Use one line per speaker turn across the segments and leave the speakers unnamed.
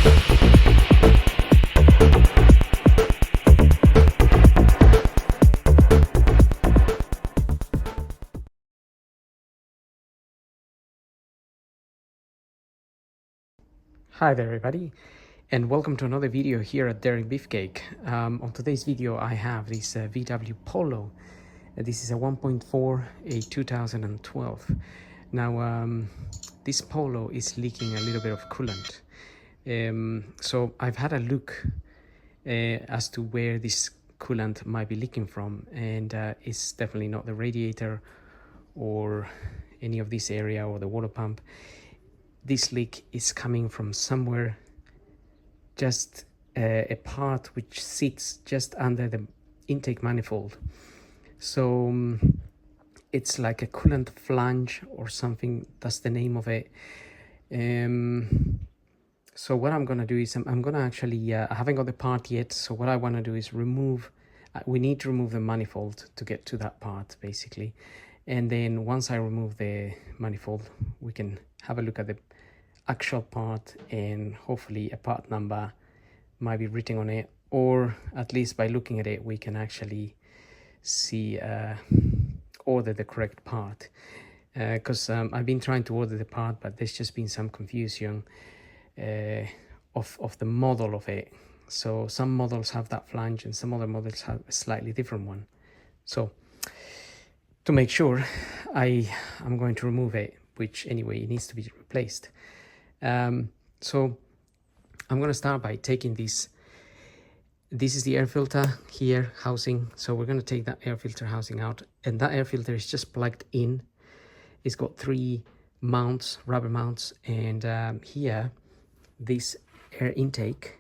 Hi there everybody, and welcome to another video here at Daring Beefcake. On today's video I have this VW Polo. This is a 1.4, a 2012. Now this Polo is leaking a little bit of coolant. So I've had a look as to where this coolant might be leaking from, and it's definitely not the radiator or any of this area or the water pump. This leak is coming from somewhere, just a part which sits just under the intake manifold. So it's like a coolant flange or something, that's the name of it. So what I'm gonna do is I'm gonna actually, I haven't got the part yet, so what I wanna do is remove, we need to remove the manifold to get to that part basically. And then once I remove the manifold, we can have a look at the actual part, and hopefully a part number might be written on it, or at least by looking at it we can actually see order the correct part, because I've been trying to order the part, but there's just been some confusion of the model of it. So some models have that flange and some other models have a slightly different one. So to make sure, I'm going to remove it, which anyway it needs to be replaced. So I'm going to start by taking this is the air filter here housing, so we're going to take that air filter housing out, and that air filter is just plugged in. It's got 3 mounts, rubber mounts, and here this air intake,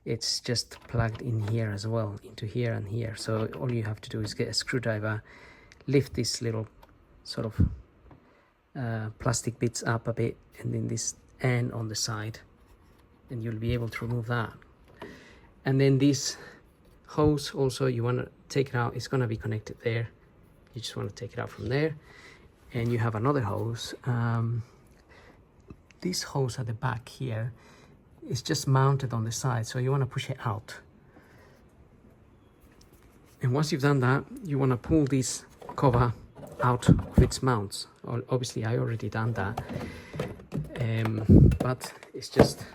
it's just plugged in here as well, into here and here. So all you have to do is get a screwdriver, lift this little sort of plastic bits up a bit, and then this end on the side, and you'll be able to remove that. And then this hose also, you want to take it out. It's going to be connected there. You just want to take it out from there, and you have another hose. This hose at the back here is just mounted on the side, so you want to push it out. And once you've done that, you want to pull this cover out of its mounts. Obviously I already done that, but it's just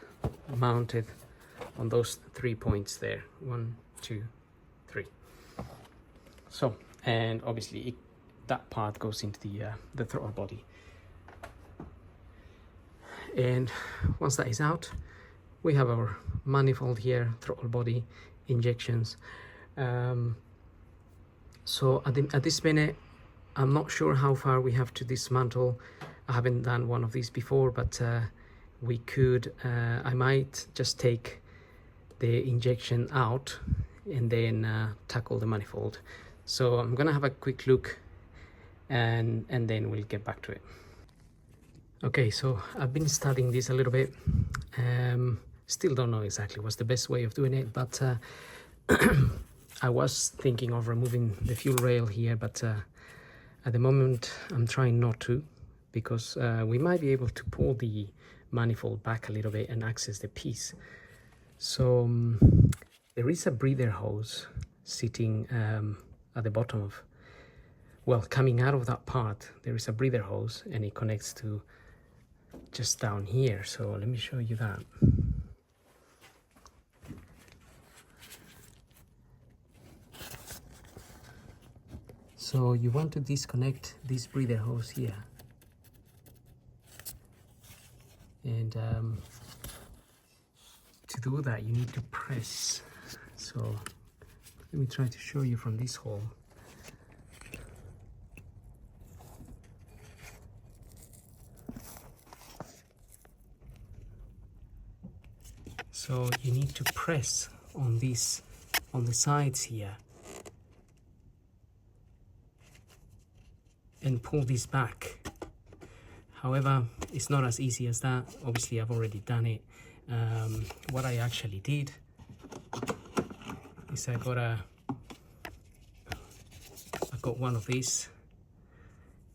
mounted on those 3 points there, 1, 2, 3. So, and obviously that part goes into the throttle body. And once that is out, we have our manifold here, throttle body, injections. So at this minute, I'm not sure how far we have to dismantle. I haven't done one of these before, but we could, I might just take the injection out and then tackle the manifold. So I'm gonna have a quick look, and then we'll get back to it. Okay, so I've been studying this a little bit. Still don't know exactly what's the best way of doing it, but I was thinking of removing the fuel rail here, but at the moment I'm trying not to, because we might be able to pull the manifold back a little bit and access the piece. So there is a breather hose sitting at the bottom of, well, coming out of that part, there is a breather hose, and it connects to just down here. So let me show you that. So you want to disconnect this breather hose here, and to do that you need to press. So let me try to show you from this hole. So you need to press on this, on the sides here, and pull this back. However, it's not as easy as that. Obviously I've already done it. What I actually did is I got one of these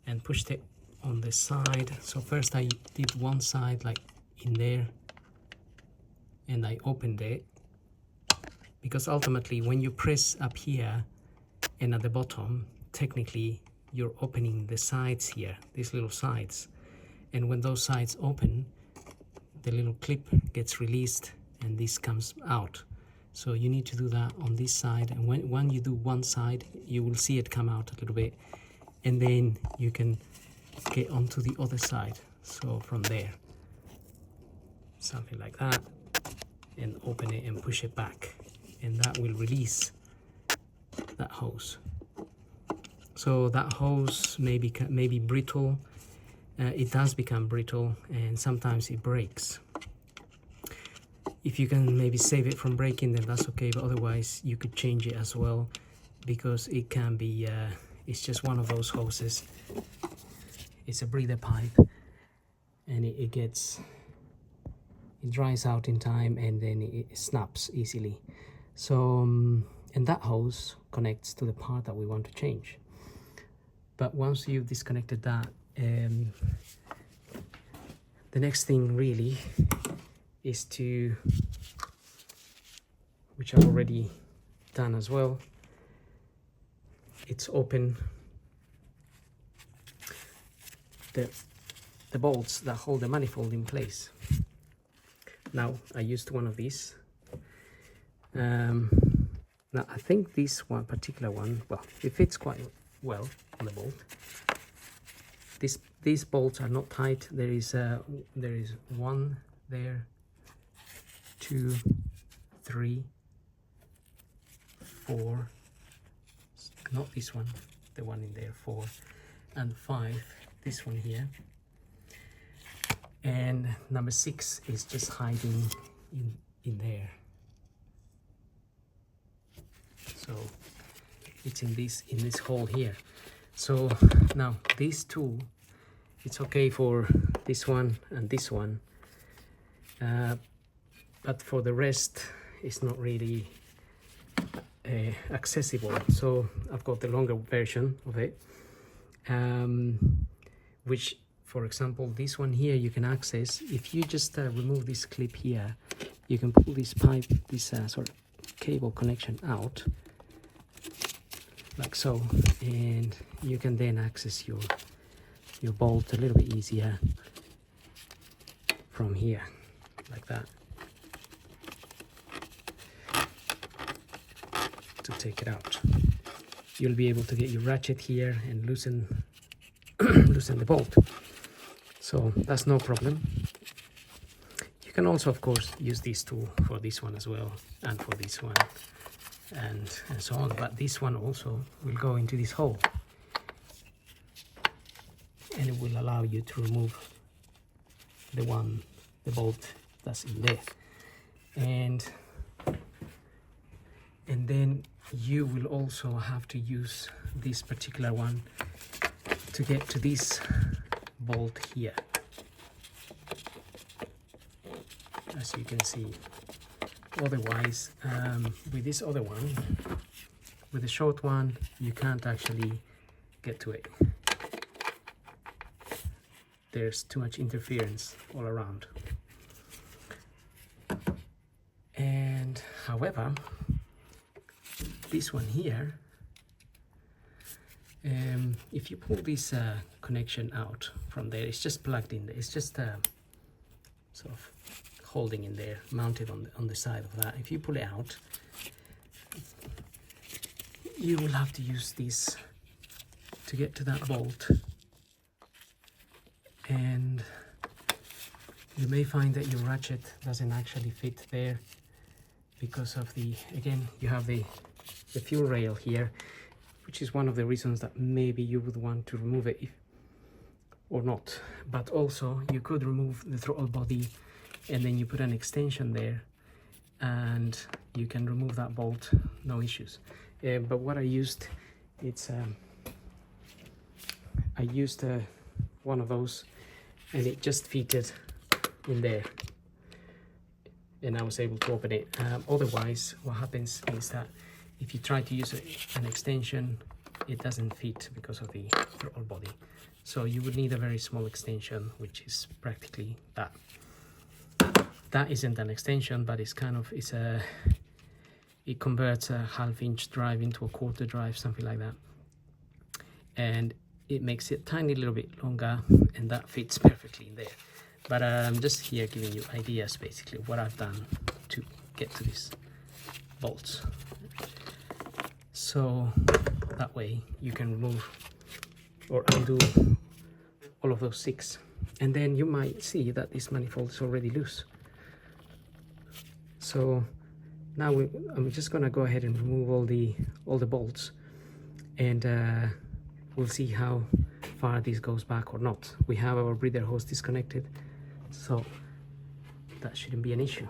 and pushed it on the side. So first I did one side, like in there, and I opened it, because ultimately when you press up here and at the bottom, technically you're opening the sides here, these little sides, and when those sides open, the little clip gets released and this comes out. So you need to do that on this side, and when you do one side, you will see it come out a little bit, and then you can get onto the other side. So from there, something like that, and open it and push it back, and that will release that hose. So that hose may be brittle. It does become brittle, and sometimes it breaks. If you can maybe save it from breaking, then that's okay, but otherwise you could change it as well, because it can be it's just one of those hoses. It's a breather pipe, and it dries out in time, and then it snaps easily. So and that hose connects to the part that we want to change. But once you've disconnected that, the next thing really is to, which I've already done as well, it's open the bolts that hold the manifold in place. Now I used one of these. Now I think this one particular one, well, it fits quite well on the bolt. These bolts are not tight. There is one there, 2, 3, 4, not this one, the one in there, 4, and 5, this one here, and number 6 is just hiding in there. So it's in this hole here. So now these two, it's okay for this one and this one, but for the rest it's not really accessible. So I've got the longer version of it, which, for example, this one here you can access. If you just remove this clip here, you can pull this pipe, this sort of cable connection out like so, and you can then access your bolt a little bit easier from here, like that, to take it out. You'll be able to get your ratchet here and loosen loosen the bolt, so that's no problem. You can also, of course, use these two for this one as well, and for this one, and so on, but this one also will go into this hole, and it will allow you to remove the bolt that's in there, and then you will also have to use this particular one to get to this bolt here, as you can see. Otherwise, with this other one, with the short one, you can't actually get to it. There's too much interference all around. And however, this one here, if you pull this connection out from there, it's just plugged in there. It's just sort of holding in there, mounted on the side of that. If you pull it out, you will have to use this to get to that bolt, and you may find that your ratchet doesn't actually fit there because of again, you have the fuel rail here, which is one of the reasons that maybe you would want to remove it or not. But also you could remove the throttle body, and then you put an extension there, and you can remove that bolt, no issues. But what I used, I used one of those, and it just fitted in there, and I was able to open it. Otherwise, what happens is that if you try to use an extension, it doesn't fit because of the throttle body. So you would need a very small extension, which is practically that. that isn't an extension, but it's kind of, it converts a 1/2 inch drive into a 1/4 drive, something like that, and it makes it a tiny little bit longer, and that fits perfectly in there. But I'm just here giving you ideas basically what I've done to get to these bolts, so that way you can remove or undo all of those 6, and then you might see that this manifold is already loose. So now I'm just gonna go ahead and remove all the bolts, and we'll see how far this goes back or not. We have our breather hose disconnected, so that shouldn't be an issue.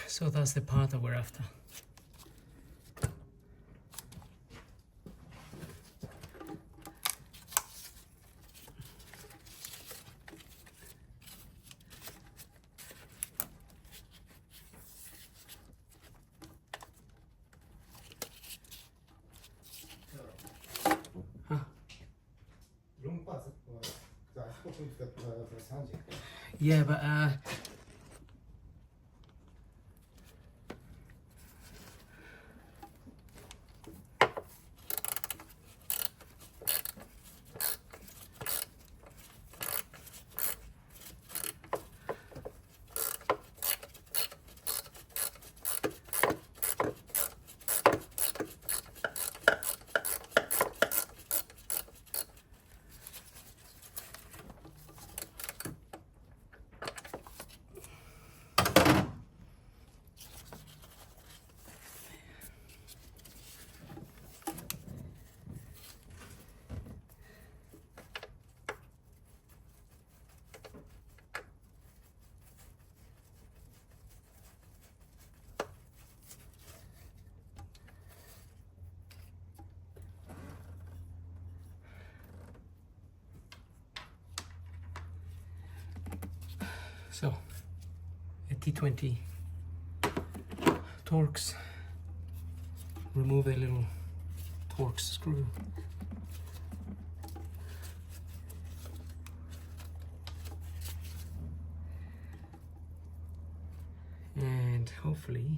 So that's the part that we're after. Yeah, but so a T20 Torx, remove a little Torx screw. And hopefully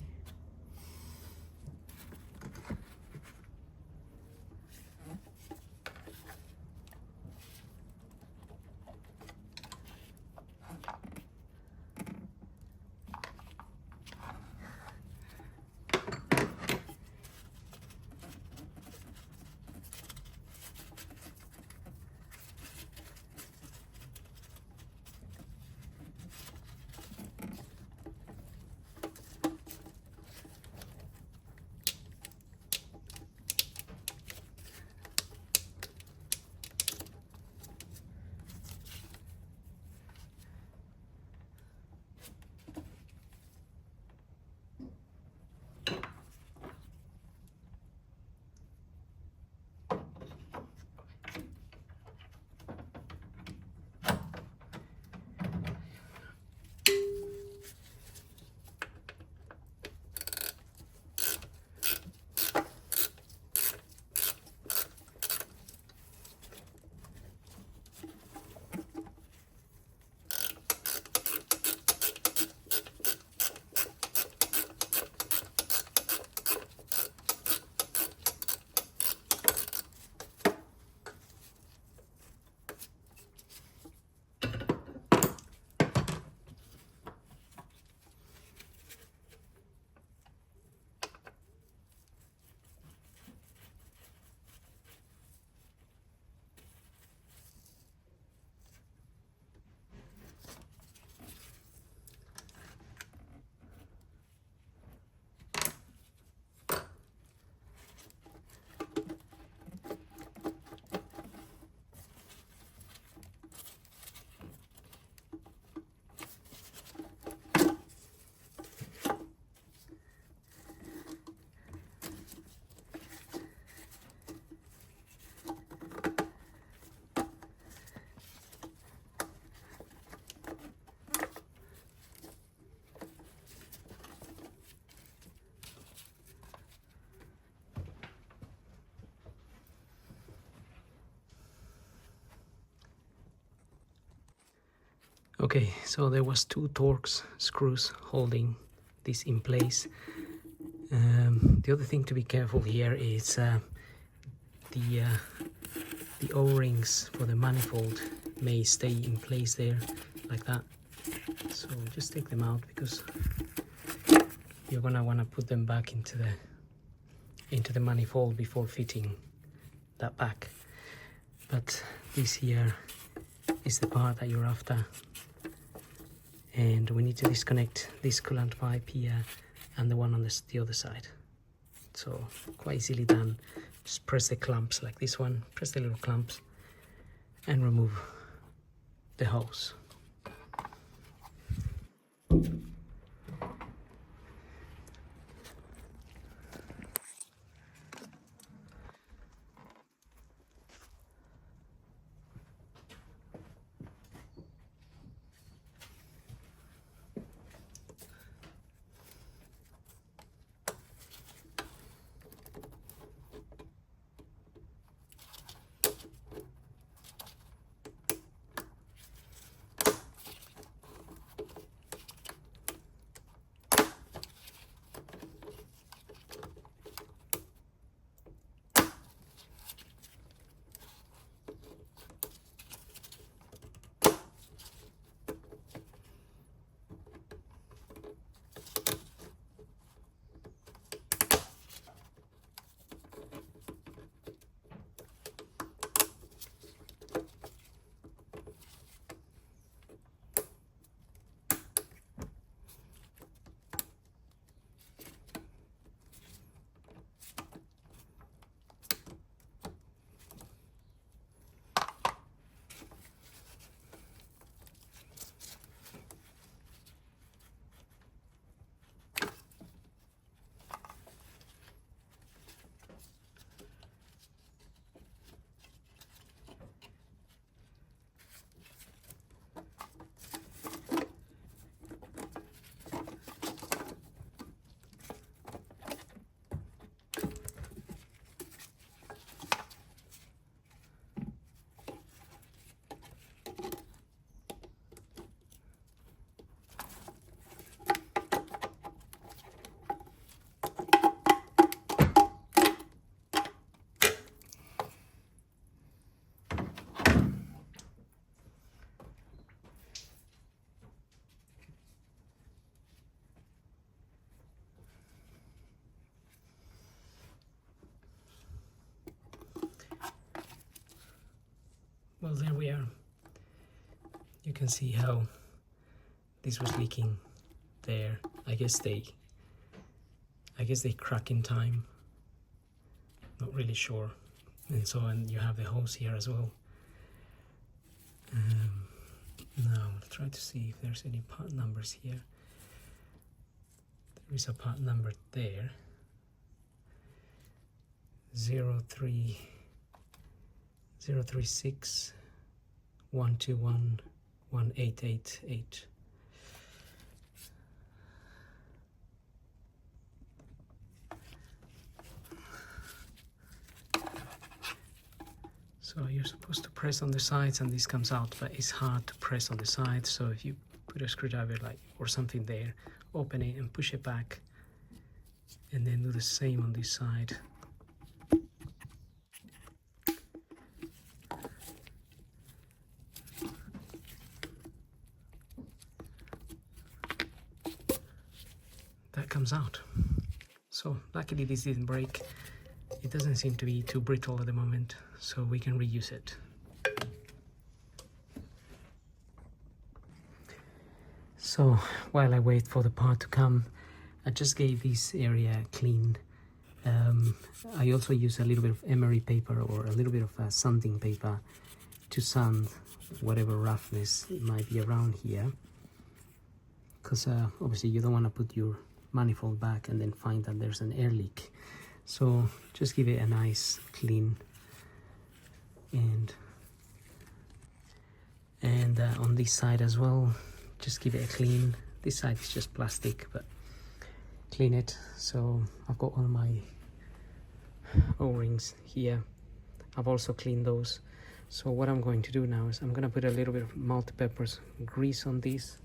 okay, so there was 2 Torx screws holding this in place. The other thing to be careful here is the O-rings for the manifold may stay in place there like that. So just take them out because you're gonna want to put them back into the manifold before fitting that back. But this here is the part that you're after, and we need to disconnect this coolant pipe here and the one on the other side. So quite easily done. Just press the clamps like this one, press the little clamps and remove the hose. well, there we are. You can see how this was leaking there. I guess they crack in time. Not really sure. And so, and you have the hose here as well. Now I'll try to see if there's any part numbers here. There is a part number there. 036 121 1888. So you're supposed to press on the sides and this comes out, but it's hard to press on the sides. So if you put a screwdriver like or something there, open it and push it back, and then do the same on this side. That comes out. So luckily this didn't break. It doesn't seem to be too brittle at the moment, so we can reuse it. So while I wait for the part to come, I just gave this area a clean. I also use a little bit of emery paper or a little bit of sanding paper to sand whatever roughness might be around here, because obviously you don't want to put your manifold back and then find that there's an air leak. So just give it a nice clean, and on this side as well, just give it a clean. This side is just plastic, but clean it. So I've got all my O-rings here. I've also cleaned those. So what I'm going to do now is I'm going to put a little bit of multi-purpose grease on these.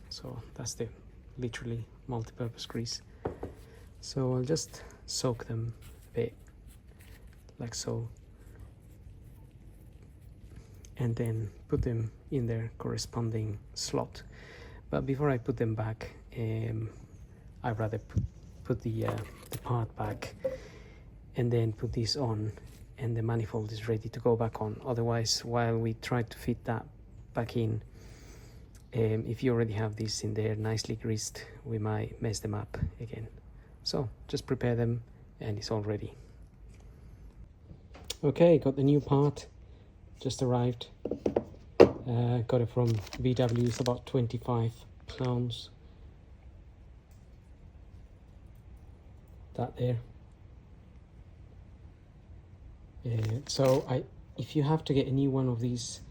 So that's the literally multi-purpose grease. So I'll just soak them a bit, like so, and then put them in their corresponding slot. But before I put them back, I'd rather put the part back and then put this on, and the manifold is ready to go back on. Otherwise, while we try to fit that back in, if you already have this in there nicely greased, we might mess them up again. So just prepare them and it's all ready. Okay, got the new part, just arrived. Got it from VW, it's about £25. That there. So if you have to get a new one of these,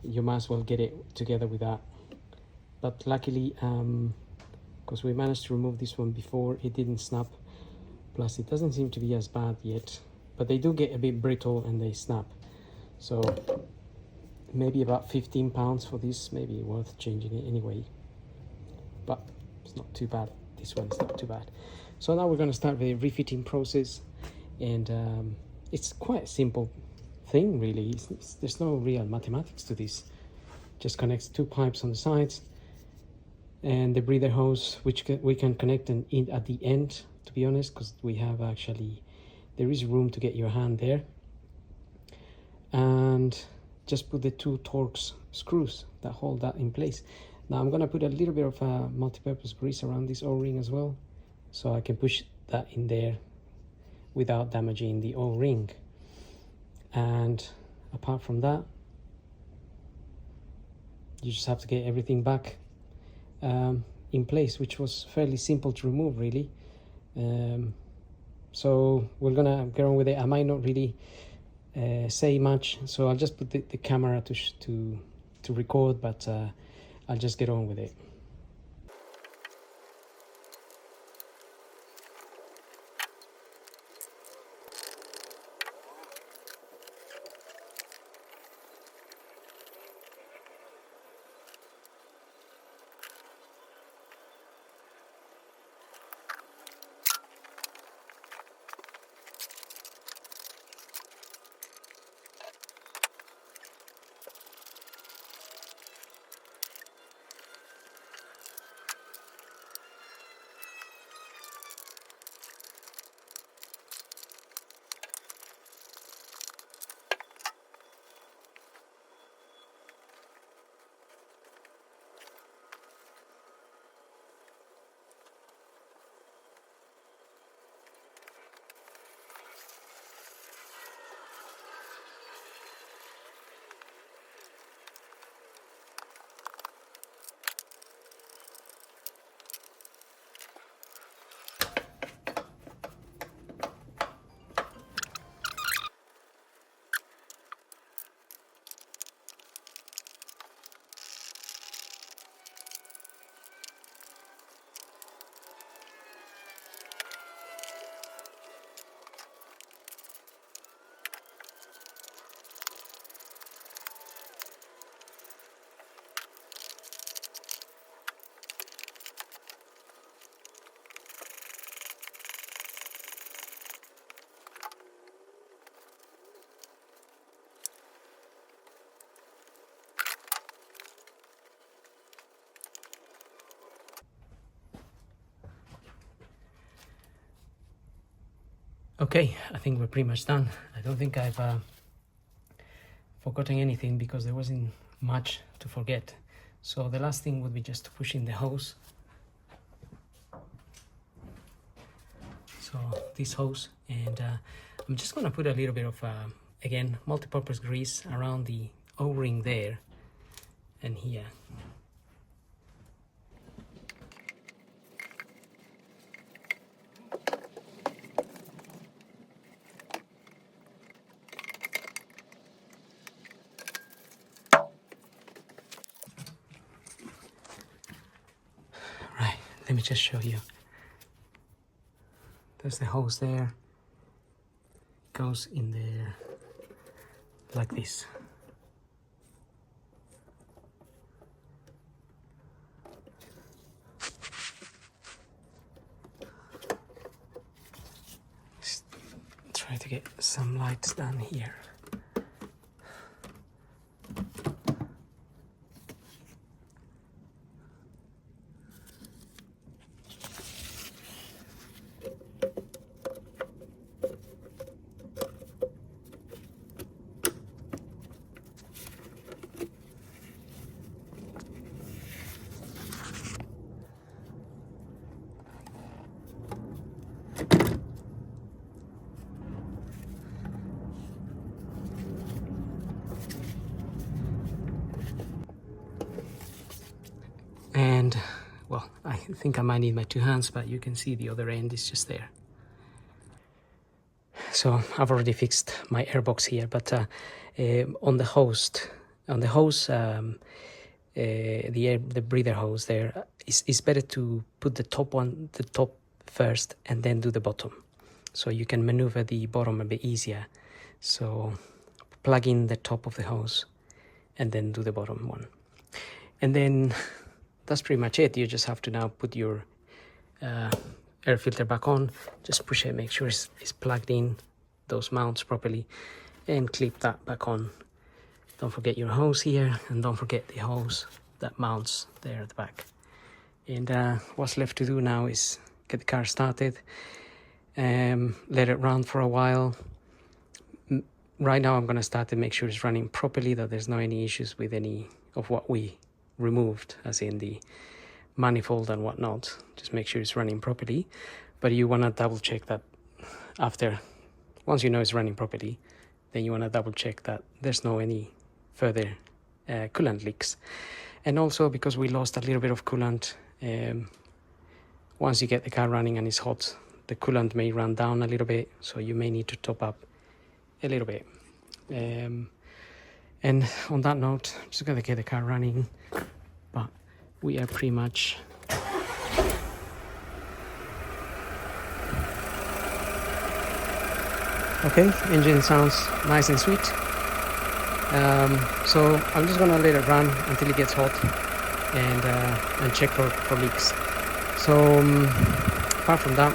you might as well get it together with that. But luckily, because we managed to remove this one before, it didn't snap. Plus it doesn't seem to be as bad yet, but they do get a bit brittle and they snap. So maybe about £15 for this, maybe worth changing it anyway. But it's not too bad. This one's not too bad. So now we're going to start the refitting process, and it's quite a simple thing really. There's no real mathematics to this. Just connects two pipes on the sides and the breather hose, which we can connect in at the end, to be honest, because we have there is room to get your hand there. And just put the two Torx screws that hold that in place. Now I'm going to put a little bit of multi-purpose grease around this O-ring as well, so I can push that in there without damaging the O-ring. And apart from that, you just have to get everything back in place, which was fairly simple to remove really. So we're gonna get on with it. I might not really say much, so I'll just put the camera to record, but I'll just get on with it. Okay, I think we're pretty much done. I don't think I've forgotten anything because there wasn't much to forget. So the last thing would be just to push in the hose. So this hose, and I'm just going to put a little bit of again multi-purpose grease around the O-ring there and here. Right, let me just show you. There's the hose there, goes in there like this. Just try to get some lights down here. And well, I think I might need my two hands, but you can see the other end is just there. So I've already fixed my airbox here, but on the hose, the breather hose there, it's better to put the top first and then do the bottom, so you can maneuver the bottom a bit easier. So plug in the top of the hose and then do the bottom one, and then that's pretty much it. You just have to now put your air filter back on, just push it, make sure it's plugged in, those mounts properly, and clip that back on. Don't forget your hose here, and don't forget the hose that mounts there at the back. And what's left to do now is get the car started, let it run for a while. Right now I'm going to start to make sure it's running properly, that there's no any issues with any of what we removed, as in the manifold and whatnot. Just make sure it's running properly, but you want to double check that once you know it's running properly, then you want to double check that there's no any further coolant leaks. And also, because we lost a little bit of coolant, once you get the car running and it's hot, the coolant may run down a little bit, so you may need to top up a little bit. And on that note, I'm just going to get the car running, but we are pretty much okay. Engine sounds nice and sweet. So I'm just going to let it run until it gets hot, and check for leaks. So apart from that,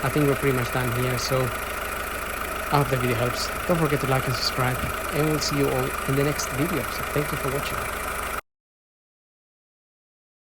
I think we're pretty much done here. So I hope the video helps. Don't forget to like and subscribe, and we'll see you all in the next video. So thank you for watching.